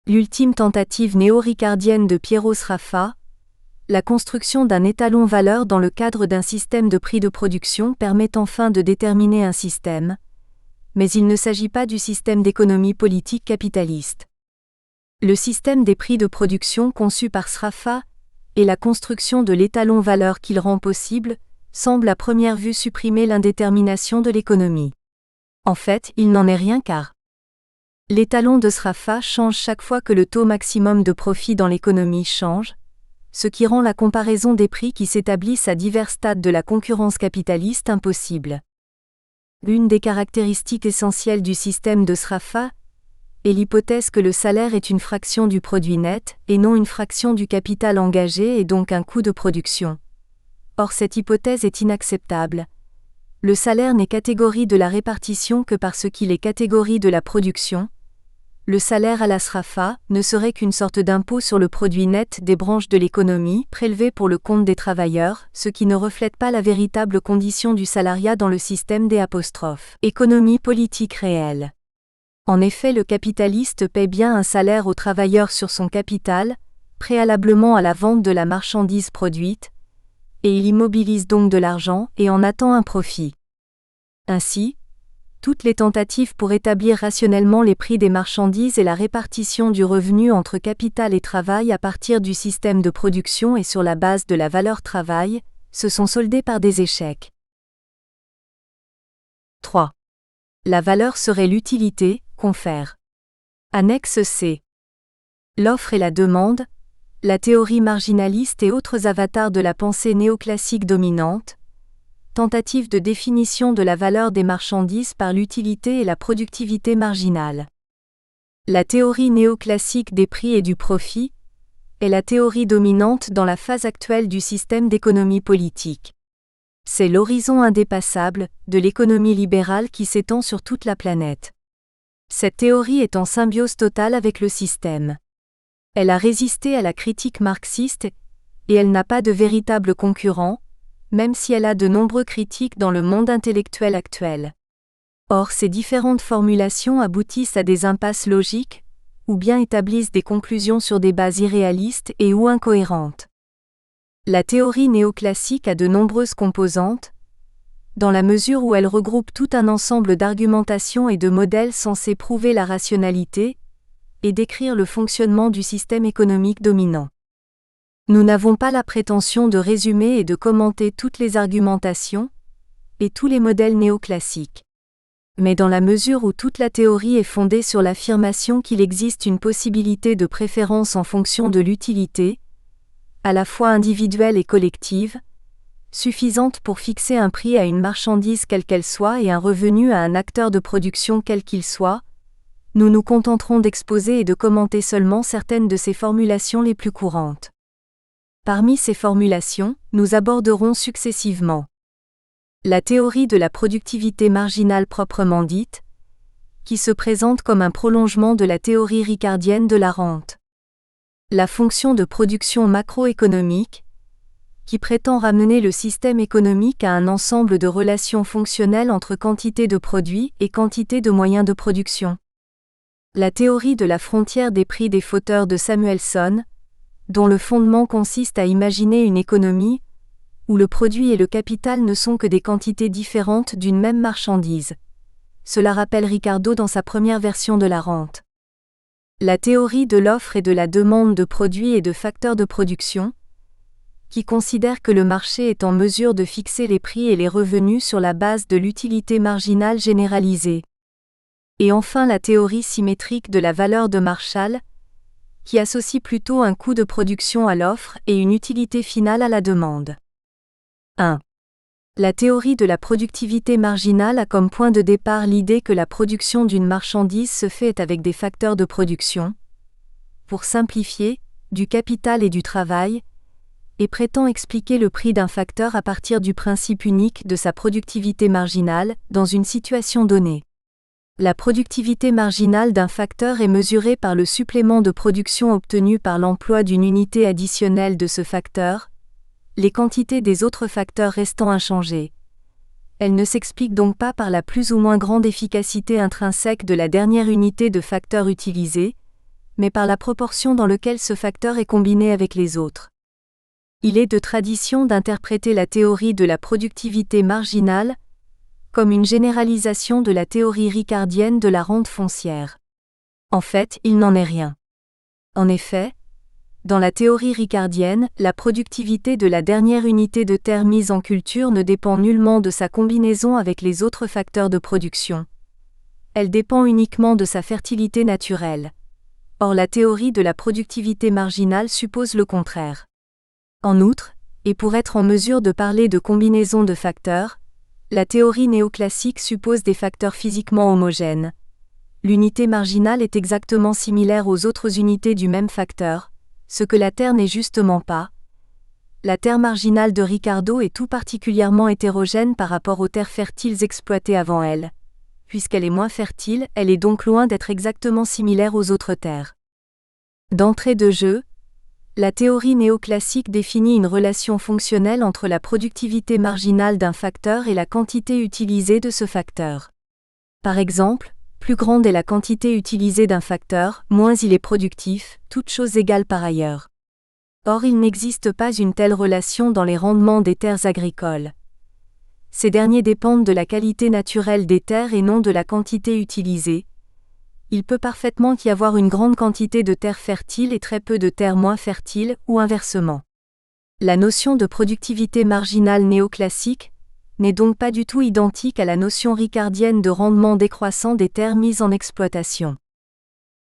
L'ultime tentative néo-ricardienne de Piero Sraffa, la construction d'un étalon valeur dans le cadre d'un système de prix de production permet enfin de déterminer un système, mais il ne s'agit pas du système d'économie politique capitaliste. Le système des prix de production conçu par Sraffa et la construction de l'étalon valeur qu'il rend possible semble à première vue supprimer l'indétermination de l'économie. En fait, il n'en est rien car l'étalon de Sraffa change chaque fois que le taux maximum de profit dans l'économie change, ce qui rend la comparaison des prix qui s'établissent à divers stades de la concurrence capitaliste impossible. L'une des caractéristiques essentielles du système de Sraffa est l'hypothèse que le salaire est une fraction du produit net et non une fraction du capital engagé et donc un coût de production. Or cette hypothèse est inacceptable. Le salaire n'est catégorie de la répartition que parce qu'il est catégorie de la production. Le salaire à la Sraffa ne serait qu'une sorte d'impôt sur le produit net des branches de l'économie prélevé pour le compte des travailleurs, ce qui ne reflète pas la véritable condition du salariat dans le système des économie politique réelle. En effet, le capitaliste paie bien un salaire au travailleur sur son capital, préalablement à la vente de la marchandise produite, et il immobilise donc de l'argent et en attend un profit. Ainsi, toutes les tentatives pour établir rationnellement les prix des marchandises et la répartition du revenu entre capital et travail à partir du système de production et sur la base de la valeur travail, se sont soldées par des échecs. 3. La valeur serait l'utilité, confère. Annexe C. L'offre et la demande, la théorie marginaliste et autres avatars de la pensée néoclassique dominante, tentative de définition de la valeur des marchandises par l'utilité et la productivité marginale. La théorie néoclassique des prix et du profit est la théorie dominante dans la phase actuelle du système d'économie politique. C'est l'horizon indépassable de l'économie libérale qui s'étend sur toute la planète. Cette théorie est en symbiose totale avec le système. Elle a résisté à la critique marxiste et elle n'a pas de véritable concurrent, même si elle a de nombreux critiques dans le monde intellectuel actuel. Or, ces différentes formulations aboutissent à des impasses logiques, ou bien établissent des conclusions sur des bases irréalistes et ou incohérentes. La théorie néoclassique a de nombreuses composantes, dans la mesure où elle regroupe tout un ensemble d'argumentations et de modèles censés prouver la rationalité et décrire le fonctionnement du système économique dominant. Nous n'avons pas la prétention de résumer et de commenter toutes les argumentations et tous les modèles néoclassiques. Mais dans la mesure où toute la théorie est fondée sur l'affirmation qu'il existe une possibilité de préférence en fonction de l'utilité, à la fois individuelle et collective, suffisante pour fixer un prix à une marchandise quelle qu'elle soit et un revenu à un acteur de production quel qu'il soit, nous nous contenterons d'exposer et de commenter seulement certaines de ces formulations les plus courantes. Parmi ces formulations, nous aborderons successivement la théorie de la productivité marginale proprement dite, qui se présente comme un prolongement de la théorie ricardienne de la rente. La fonction de production macroéconomique, qui prétend ramener le système économique à un ensemble de relations fonctionnelles entre quantité de produits et quantité de moyens de production. La théorie de la frontière des prix des fauteurs de Samuelson, dont le fondement consiste à imaginer une économie où le produit et le capital ne sont que des quantités différentes d'une même marchandise. Cela rappelle Ricardo dans sa première version de la rente. La théorie de l'offre et de la demande de produits et de facteurs de production, qui considère que le marché est en mesure de fixer les prix et les revenus sur la base de l'utilité marginale généralisée. Et enfin la théorie symétrique de la valeur de Marshall, qui associe plutôt un coût de production à l'offre et une utilité finale à la demande. 1. La théorie de la productivité marginale a comme point de départ l'idée que la production d'une marchandise se fait avec des facteurs de production, pour simplifier, du capital et du travail, et prétend expliquer le prix d'un facteur à partir du principe unique de sa productivité marginale, dans une situation donnée. La productivité marginale d'un facteur est mesurée par le supplément de production obtenu par l'emploi d'une unité additionnelle de ce facteur, les quantités des autres facteurs restant inchangées. Elle ne s'explique donc pas par la plus ou moins grande efficacité intrinsèque de la dernière unité de facteur utilisée, mais par la proportion dans laquelle ce facteur est combiné avec les autres. Il est de tradition d'interpréter la théorie de la productivité marginale comme une généralisation de la théorie ricardienne de la rente foncière. En fait, il n'en est rien. En effet, dans la théorie ricardienne, la productivité de la dernière unité de terre mise en culture ne dépend nullement de sa combinaison avec les autres facteurs de production. Elle dépend uniquement de sa fertilité naturelle. Or la théorie de la productivité marginale suppose le contraire. En outre, et pour être en mesure de parler de combinaison de facteurs, la théorie néoclassique suppose des facteurs physiquement homogènes. L'unité marginale est exactement similaire aux autres unités du même facteur, ce que la terre n'est justement pas. La terre marginale de Ricardo est tout particulièrement hétérogène par rapport aux terres fertiles exploitées avant elle. Puisqu'elle est moins fertile, elle est donc loin d'être exactement similaire aux autres terres. D'entrée de jeu, la théorie néoclassique définit une relation fonctionnelle entre la productivité marginale d'un facteur et la quantité utilisée de ce facteur. Par exemple, plus grande est la quantité utilisée d'un facteur, moins il est productif, toutes choses égales par ailleurs. Or il n'existe pas une telle relation dans les rendements des terres agricoles. Ces derniers dépendent de la qualité naturelle des terres et non de la quantité utilisée. Il peut parfaitement y avoir une grande quantité de terres fertiles et très peu de terres moins fertiles, ou inversement. La notion de productivité marginale néoclassique n'est donc pas du tout identique à la notion ricardienne de rendement décroissant des terres mises en exploitation.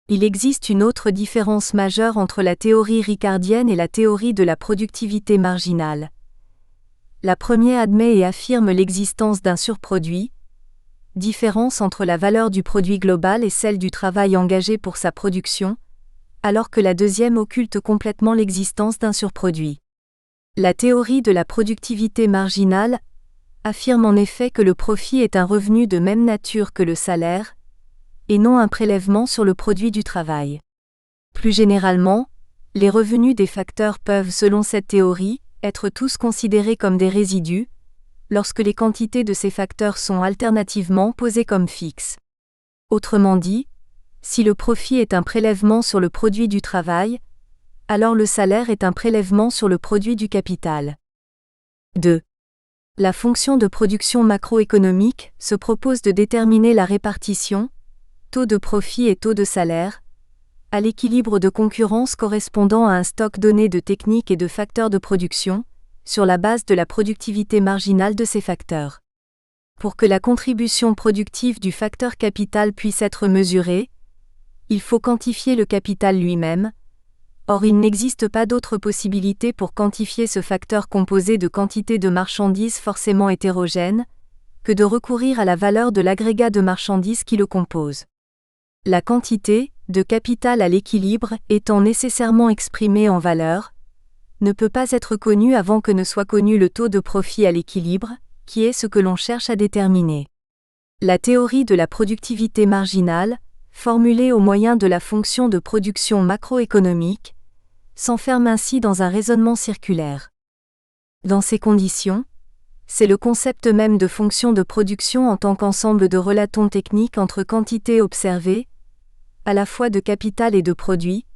Il existe une autre différence majeure entre la théorie ricardienne et la théorie de la productivité marginale. La première admet et affirme l'existence d'un surproduit, différence entre la valeur du produit global et celle du travail engagé pour sa production, alors que la deuxième occulte complètement l'existence d'un surproduit. La théorie de la productivité marginale affirme en effet que le profit est un revenu de même nature que le salaire, et non un prélèvement sur le produit du travail. Plus généralement, les revenus des facteurs peuvent, selon cette théorie, être tous considérés comme des résidus, lorsque les quantités de ces facteurs sont alternativement posées comme fixes. Autrement dit, si le profit est un prélèvement sur le produit du travail, alors le salaire est un prélèvement sur le produit du capital. 2. La fonction de production macroéconomique se propose de déterminer la répartition, taux de profit et taux de salaire, à l'équilibre de concurrence correspondant à un stock donné de techniques et de facteurs de production, sur la base de la productivité marginale de ces facteurs. Pour que la contribution productive du facteur capital puisse être mesurée, il faut quantifier le capital lui-même. Or il n'existe pas d'autre possibilité pour quantifier ce facteur composé de quantités de marchandises forcément hétérogènes, que de recourir à la valeur de l'agrégat de marchandises qui le compose. La quantité de capital à l'équilibre étant nécessairement exprimée en valeur, ne peut pas être connue avant que ne soit connu le taux de profit à l'équilibre, qui est ce que l'on cherche à déterminer. La théorie de la productivité marginale, formulée au moyen de la fonction de production macroéconomique, s'enferme ainsi dans un raisonnement circulaire. Dans ces conditions, c'est le concept même de fonction de production en tant qu'ensemble de relatons techniques entre quantités observées, à la fois de capital et de produit,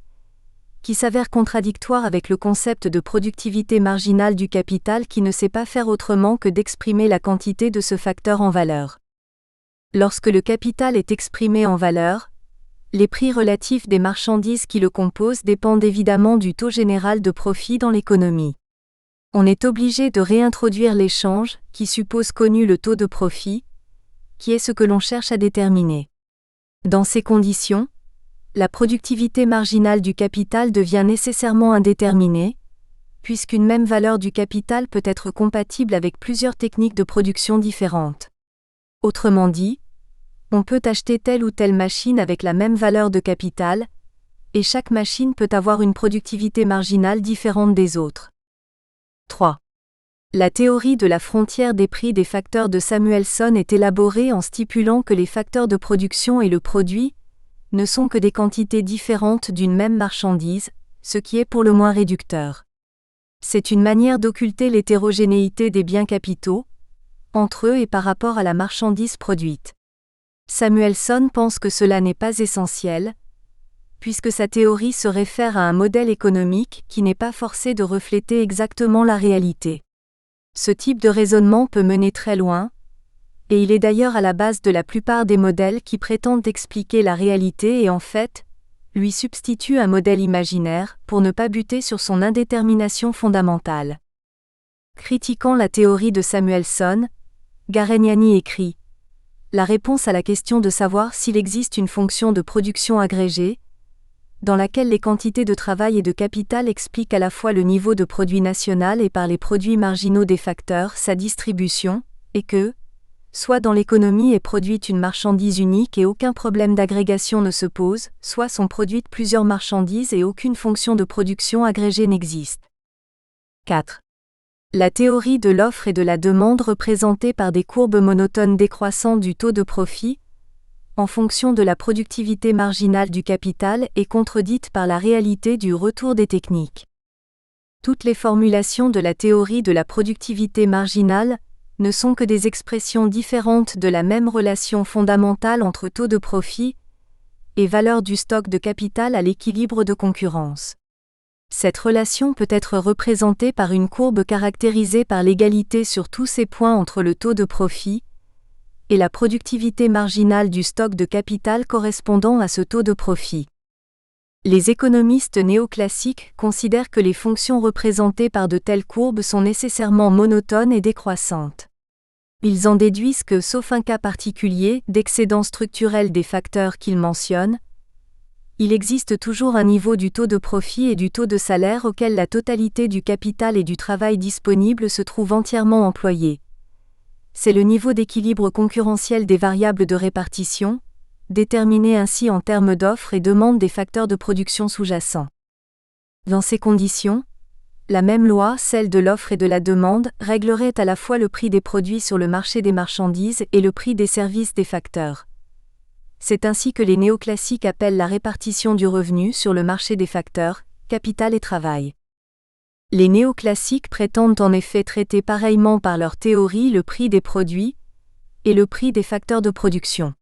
qui s'avère contradictoire avec le concept de productivité marginale du capital qui ne sait pas faire autrement que d'exprimer la quantité de ce facteur en valeur. Lorsque le capital est exprimé en valeur, les prix relatifs des marchandises qui le composent dépendent évidemment du taux général de profit dans l'économie. On est obligé de réintroduire l'échange, qui suppose connu le taux de profit, qui est ce que l'on cherche à déterminer. Dans ces conditions, la productivité marginale du capital devient nécessairement indéterminée, puisqu'une même valeur du capital peut être compatible avec plusieurs techniques de production différentes. Autrement dit, on peut acheter telle ou telle machine avec la même valeur de capital, et chaque machine peut avoir une productivité marginale différente des autres. 3. La théorie de la frontière des prix des facteurs de Samuelson est élaborée en stipulant que les facteurs de production et le produit ne sont que des quantités différentes d'une même marchandise, ce qui est pour le moins réducteur. C'est une manière d'occulter l'hétérogénéité des biens capitaux, entre eux et par rapport à la marchandise produite. Samuelson pense que cela n'est pas essentiel, puisque sa théorie se réfère à un modèle économique qui n'est pas forcé de refléter exactement la réalité. Ce type de raisonnement peut mener très loin, et il est d'ailleurs à la base de la plupart des modèles qui prétendent expliquer la réalité et en fait, lui substituent un modèle imaginaire pour ne pas buter sur son indétermination fondamentale. Critiquant la théorie de Samuelson, Garegnani écrit « La réponse à la question de savoir s'il existe une fonction de production agrégée, dans laquelle les quantités de travail et de capital expliquent à la fois le niveau de produit national et par les produits marginaux des facteurs sa distribution, et que, soit dans l'économie est produite une marchandise unique et aucun problème d'agrégation ne se pose, soit sont produites plusieurs marchandises et aucune fonction de production agrégée n'existe. 4. La théorie de l'offre et de la demande représentée par des courbes monotones décroissantes du taux de profit, en fonction de la productivité marginale du capital est contredite par la réalité du retour des techniques. Toutes les formulations de la théorie de la productivité marginale ne sont que des expressions différentes de la même relation fondamentale entre taux de profit et valeur du stock de capital à l'équilibre de concurrence. Cette relation peut être représentée par une courbe caractérisée par l'égalité sur tous ces points entre le taux de profit et la productivité marginale du stock de capital correspondant à ce taux de profit. Les économistes néoclassiques considèrent que les fonctions représentées par de telles courbes sont nécessairement monotones et décroissantes. Ils en déduisent que, sauf un cas particulier d'excédent structurel des facteurs qu'ils mentionnent, il existe toujours un niveau du taux de profit et du taux de salaire auquel la totalité du capital et du travail disponible se trouve entièrement employée. C'est le niveau d'équilibre concurrentiel des variables de répartition, déterminé ainsi en termes d'offre et demande des facteurs de production sous-jacents. Dans ces conditions, la même loi, celle de l'offre et de la demande, réglerait à la fois le prix des produits sur le marché des marchandises et le prix des services des facteurs. C'est ainsi que les néoclassiques appellent la répartition du revenu sur le marché des facteurs, capital et travail. Les néoclassiques prétendent en effet traiter pareillement par leur théorie le prix des produits et le prix des facteurs de production.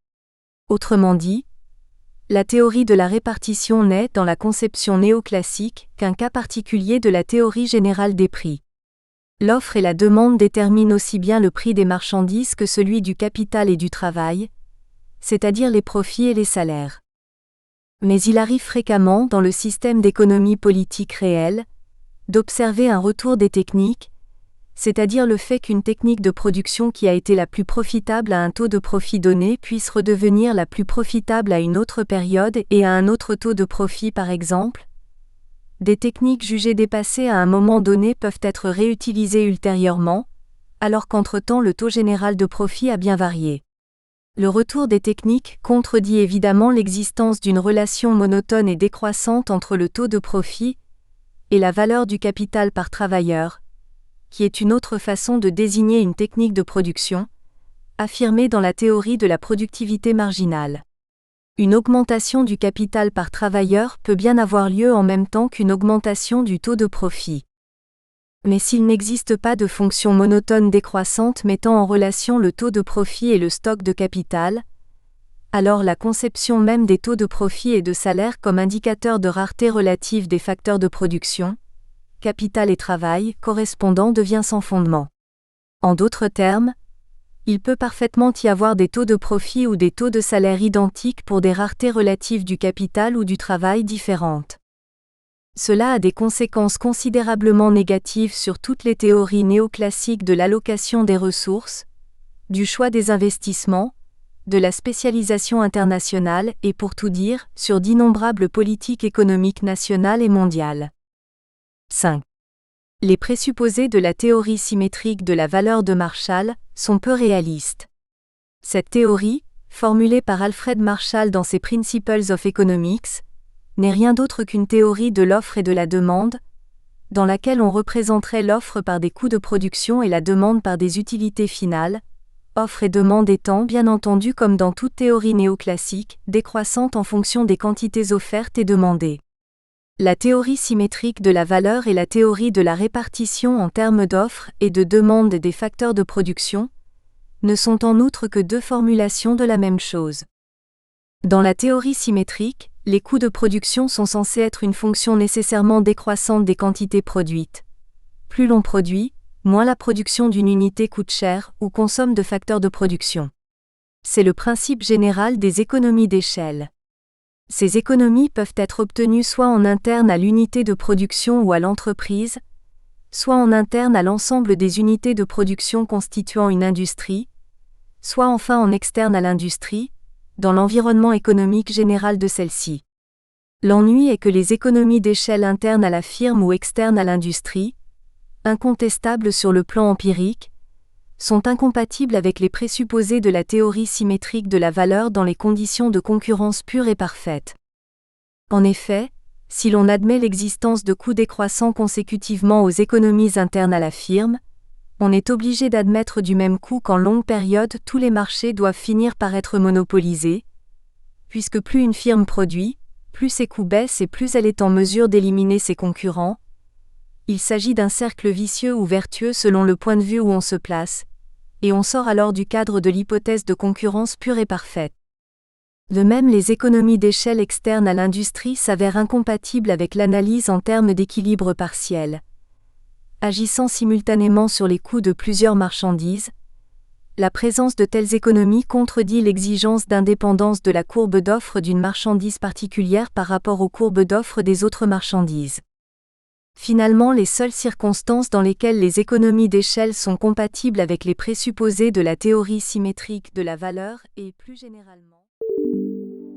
Autrement dit, la théorie de la répartition n'est, dans la conception néoclassique, qu'un cas particulier de la théorie générale des prix. L'offre et la demande déterminent aussi bien le prix des marchandises que celui du capital et du travail, c'est-à-dire les profits et les salaires. Mais il arrive fréquemment dans le système d'économie politique réelle, d'observer un retour des techniques, c'est-à-dire le fait qu'une technique de production qui a été la plus profitable à un taux de profit donné puisse redevenir la plus profitable à une autre période et à un autre taux de profit par exemple. Des techniques jugées dépassées à un moment donné peuvent être réutilisées ultérieurement, alors qu'entre-temps le taux général de profit a bien varié. Le retour des techniques contredit évidemment l'existence d'une relation monotone et décroissante entre le taux de profit et la valeur du capital par travailleur, qui est une autre façon de désigner une technique de production, affirmée dans la théorie de la productivité marginale. Une augmentation du capital par travailleur peut bien avoir lieu en même temps qu'une augmentation du taux de profit. Mais s'il n'existe pas de fonction monotone décroissante mettant en relation le taux de profit et le stock de capital, alors la conception même des taux de profit et de salaire comme indicateur de rareté relative des facteurs de production, capital et travail, correspondant devient sans fondement. En d'autres termes, il peut parfaitement y avoir des taux de profit ou des taux de salaire identiques pour des raretés relatives du capital ou du travail différentes. Cela a des conséquences considérablement négatives sur toutes les théories néoclassiques de l'allocation des ressources, du choix des investissements, de la spécialisation internationale et pour tout dire, sur d'innombrables politiques économiques nationales et mondiales. 5. Les présupposés de la théorie symétrique de la valeur de Marshall sont peu réalistes. Cette théorie, formulée par Alfred Marshall dans ses Principles of Economics, n'est rien d'autre qu'une théorie de l'offre et de la demande, dans laquelle on représenterait l'offre par des coûts de production et la demande par des utilités finales, offre et demande étant bien entendu comme dans toute théorie néoclassique, décroissante en fonction des quantités offertes et demandées. La théorie symétrique de la valeur et la théorie de la répartition en termes d'offre et de demande des facteurs de production ne sont en outre que deux formulations de la même chose. Dans la théorie symétrique, les coûts de production sont censés être une fonction nécessairement décroissante des quantités produites. Plus l'on produit, moins la production d'une unité coûte cher ou consomme de facteurs de production. C'est le principe général des économies d'échelle. Ces économies peuvent être obtenues soit en interne à l'unité de production ou à l'entreprise, soit en interne à l'ensemble des unités de production constituant une industrie, soit enfin en externe à l'industrie, dans l'environnement économique général de celle-ci. L'ennui est que les économies d'échelle internes à la firme ou externes à l'industrie, incontestables sur le plan empirique, sont incompatibles avec les présupposés de la théorie symétrique de la valeur dans les conditions de concurrence pure et parfaite. En effet, si l'on admet l'existence de coûts décroissants consécutivement aux économies internes à la firme, on est obligé d'admettre du même coup qu'en longue période tous les marchés doivent finir par être monopolisés, puisque plus une firme produit, plus ses coûts baissent et plus elle est en mesure d'éliminer ses concurrents. Il s'agit d'un cercle vicieux ou vertueux selon le point de vue où on se place, et on sort alors du cadre de l'hypothèse de concurrence pure et parfaite. De même, les économies d'échelle externes à l'industrie s'avèrent incompatibles avec l'analyse en termes d'équilibre partiel. Agissant simultanément sur les coûts de plusieurs marchandises, la présence de telles économies contredit l'exigence d'indépendance de la courbe d'offre d'une marchandise particulière par rapport aux courbes d'offre des autres marchandises. Finalement, les seules circonstances dans lesquelles les économies d'échelle sont compatibles avec les présupposés de la théorie symétrique de la valeur et plus généralement.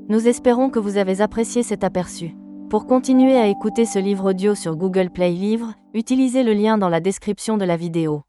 Nous espérons que vous avez apprécié cet aperçu. Pour continuer à écouter ce livre audio sur Google Play Livres, utilisez le lien dans la description de la vidéo.